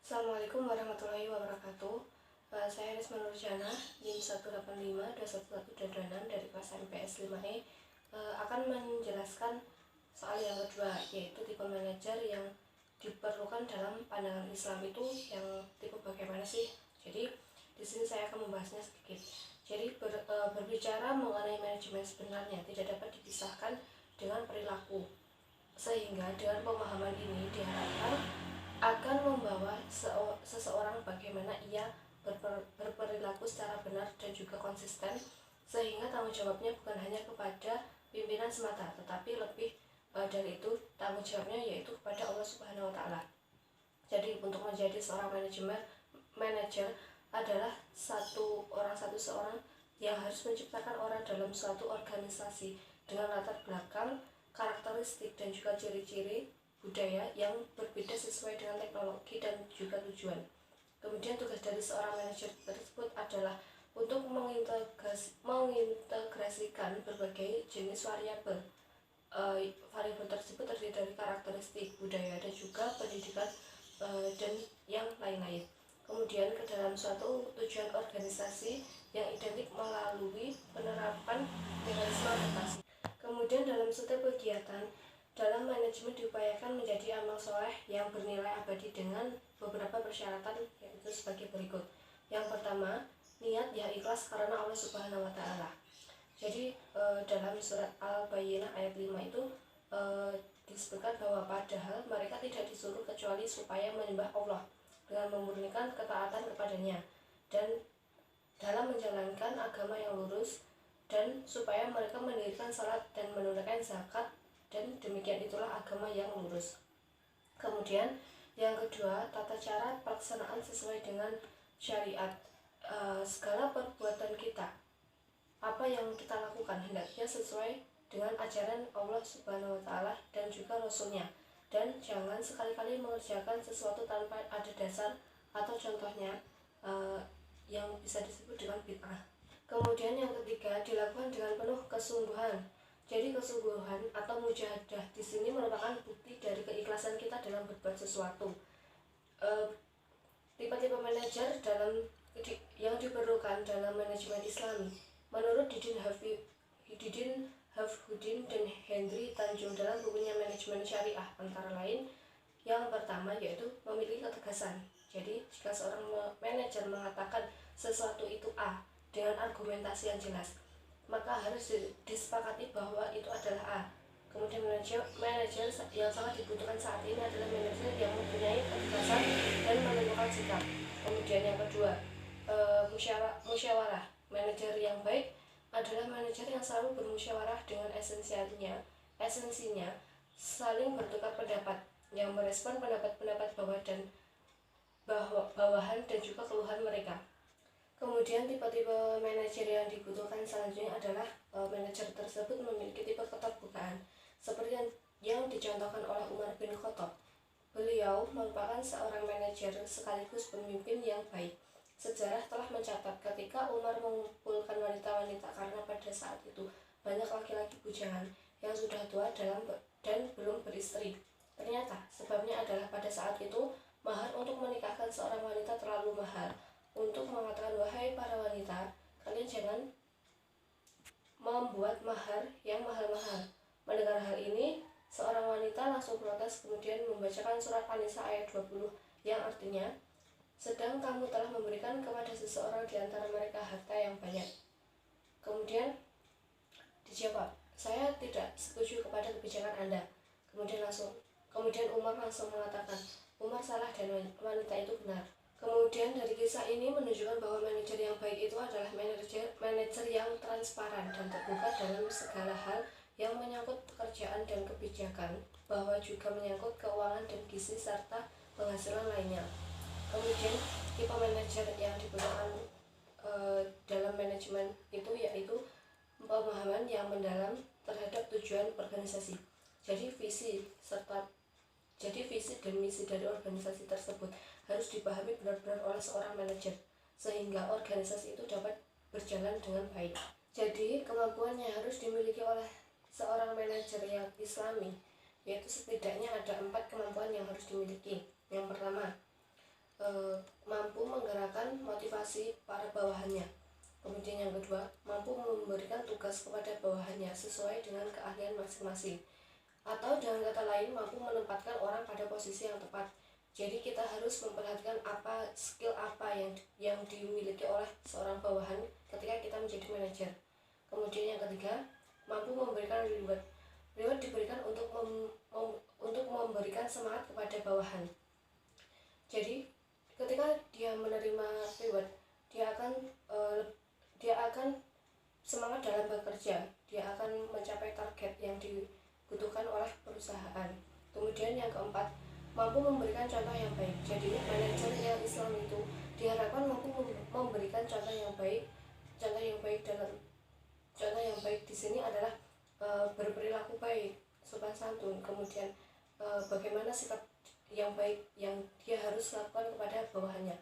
Assalamualaikum warahmatullahi wabarakatuh. Saya Risma Nurjana, NIM 185211126 dari kelas MPS 5E, akan menjelaskan soal yang kedua, yaitu tipe manajer yang diperlukan dalam pandangan Islam itu yang tipe bagaimana sih? Jadi di sini saya akan membahasnya sedikit. Jadi berbicara mengenai manajemen sebenarnya tidak dapat dipisahkan dengan perilaku, sehingga dengan pemahaman ini diharapkan akan membawa seseorang bagaimana ia berperilaku secara benar dan juga konsisten, sehingga tanggung jawabnya bukan hanya kepada pimpinan semata, tetapi lebih dari itu tanggung jawabnya yaitu kepada Allah Subhanahu wa Ta'ala. Jadi untuk menjadi seorang manajer adalah seorang yang harus menciptakan orang dalam suatu organisasi dengan latar belakang, karakteristik dan juga ciri-ciri budaya yang berbeda sesuai dengan teknologi dan juga tujuan. Kemudian tugas dari seorang manajer tersebut adalah untuk mengintegrasikan berbagai jenis variabel. Variabel tersebut terdiri dari karakteristik budaya dan juga pendidikan dan yang lain-lain. Kemudian ke dalam suatu tujuan organisasi yang identik melalui penerapan mekanisme adaptasi. Kemudian dalam setiap kegiatan dalam manajemen diupayakan menjadi amal soleh yang bernilai abadi dengan beberapa persyaratan, yaitu sebagai berikut. Yang pertama, niat yang ikhlas karena Allah Subhanahu wa Ta'ala. Jadi dalam surat Al-Bayyinah ayat 5 itu disebutkan bahwa padahal mereka tidak disuruh kecuali supaya menyembah Allah dengan memurnikan ketaatan kepadanya dan dalam menjalankan agama yang lurus, dan supaya mereka mendirikan salat dan menunaikan zakat, dan demikian itulah agama yang lurus. Kemudian yang kedua, tata cara pelaksanaan sesuai dengan syariat. Segala perbuatan kita, apa yang kita lakukan hendaknya sesuai dengan ajaran Allah Subhanahu wa Ta'ala dan juga Rasulnya, dan jangan sekali-kali mengerjakan sesuatu tanpa ada dasar atau contohnya yang bisa disebut dengan bid'ah. Kemudian yang ketiga, dilakukan dengan penuh kesungguhan. Jadi kesungguhan atau mujahadah di sini merupakan bukti dari keikhlasan kita dalam berbuat sesuatu. Tipe-tipe manajer yang diperlukan dalam manajemen Islami menurut Didin Hafhuddin dan Henry Tanjung dalam bukunya Manajemen Syariah, antara lain yang pertama yaitu memiliki ketegasan. Jadi jika seorang manajer mengatakan sesuatu itu A dengan argumentasi yang jelas, maka harus disepakati bahwa itu adalah A. Kemudian manajer yang sangat dibutuhkan saat ini adalah manajer yang mempunyai ketegasan dan menentukan sikap. Kemudian yang kedua, musyawarah. Manajer yang baik adalah manajer yang selalu bermusyawarah dengan esensinya saling bertukar pendapat, yang merespon pendapat-pendapat bawahan dan juga keluhan mereka. Kemudian tipe-tipe manajer yang dibutuhkan selanjutnya adalah manajer tersebut memiliki tipe keterbukaan, seperti yang dicontohkan oleh Umar bin Khattab. Beliau merupakan seorang manajer sekaligus pemimpin yang baik. Sejarah telah mencatat ketika Umar mengumpulkan wanita-wanita karena pada saat itu banyak laki-laki bujangan yang sudah tua dan belum beristri. Ternyata sebabnya adalah pada saat itu mahar untuk menikahkan seorang wanita terlalu mahal. Untuk mengatakan, wahai para wanita, kalian jangan membuat mahar yang mahal-mahal. Mendengar hal ini, seorang wanita langsung protes, kemudian membacakan surat An-Nisa ayat 20 yang artinya, sedang kamu telah memberikan kepada seseorang di antara mereka harta yang banyak. Kemudian dijawab, saya tidak setuju kepada kebijakan Anda. Kemudian Umar langsung mengatakan, Umar salah dan wanita itu benar. Kemudian dari kisah ini menunjukkan bahwa manajer yang baik itu adalah manajer yang transparan dan terbuka dalam segala hal yang menyangkut pekerjaan dan kebijakan, bahwa juga menyangkut keuangan dan gizi serta penghasilan lainnya. Kemudian tipe manajer yang dibutuhkan dalam manajemen itu yaitu pemahaman yang mendalam terhadap tujuan organisasi. Jadi visi dan misi dari organisasi tersebut harus dipahami benar-benar oleh seorang manajer, sehingga organisasi itu dapat berjalan dengan baik. Jadi kemampuan yang harus dimiliki oleh seorang manajer yang Islami, yaitu setidaknya ada 4 kemampuan yang harus dimiliki. Yang pertama, mampu menggerakkan motivasi para bawahannya. Kemudian yang kedua, mampu memberikan tugas kepada bawahannya sesuai dengan keahlian masing-masing. Atau dengan kata lain, mampu menempatkan orang pada posisi yang tepat. Jadi kita harus memperhatikan skill apa yang dimiliki oleh seorang bawahan ketika kita menjadi manajer. Kemudian yang ketiga, mampu memberikan reward. Reward diberikan untuk memberikan semangat kepada bawahan. Jadi ketika dia menerima reward, dia akan semangat dalam bekerja, dia akan mencapai target yang dibutuhkan oleh perusahaan. Kemudian yang keempat, mampu memberikan contoh yang baik. Jadi manajer yang Islam itu diharapkan mampu memberikan contoh yang baik. Contoh yang baik di sini adalah berperilaku baik, sopan santun, kemudian bagaimana sikap yang baik yang dia harus lakukan kepada bawahannya.